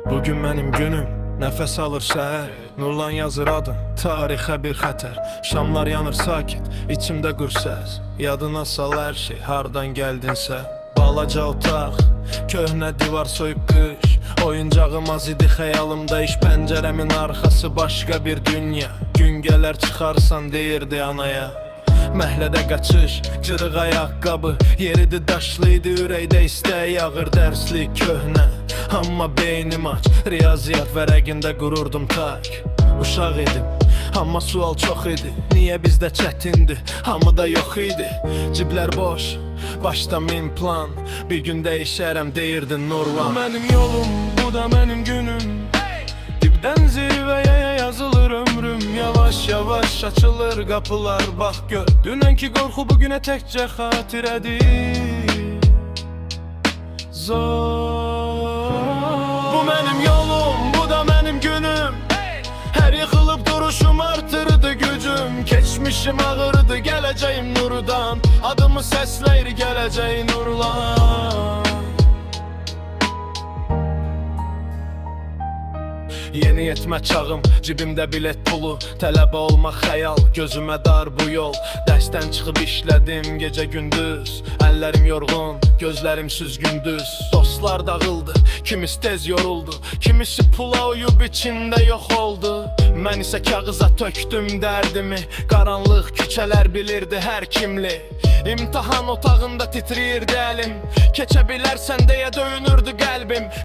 Bugün mənim günüm, nəfəs alır səhər. Nurlan yazır adın, tarixə bir xətər. Şamlar yanır sakit, içimdə qürsəz. Yadına sal hər şey, hardan gəldinsə. Balaca otaq, köhnə divar soyuq qış. Oyuncağım az idi xəyalımda, iş pəncərəmin arxası başqa bir dünya. Gün gələr çıxarsan deyirdi anaya. Məhlədə qaçış, cırıq ayaqqabı. Yeridi daşlıydı, ürəkdə istək yağır. Dərsli köhnə, amma beynim aç. Riyaziyyat vərəqində qururdum tak. Uşaq idim, amma sual çox idi. Niyə bizdə çətindir, hamıda yox idi. Ciblər boş, başda min plan. Bir gün dəyişərəm deyirdin Nurlan. Bu mənim yolum, bu da mənim günüm. Dibdən zirvəyə yazılır ömrüm. Yavaş yavaş açılır qapılar, bax gör. Dünənki qorxu bugünə təkcə xatirədir. Zor. Bu mənim yolum, bu da mənim günüm. Hər yıxılıb duruşum artırdı gücüm. Keçmişim ağırdı, gələcəyim nurdan. Adımı səsləyir gələcək Nurlan. Yeni yetmə çağım, cibimdə bilet pulu. Tələbə olmaq xəyal, gözümə dar bu yol. Dərsdən çıxıb işlədim gecə gündüz. Əllərim yorğun, gözlərim süzgündüz. Dostlar dağıldı, kimisi tez yoruldu. Kimisi pula uyub içində yox oldu. Mən isə kağıza tökdüm dərdimi. Qaranlıq küçələr bilirdi hər kimli. İmtahan otağında titriyirdi əlim. Keçə bilərsən deyə döyünürdü qəlbim.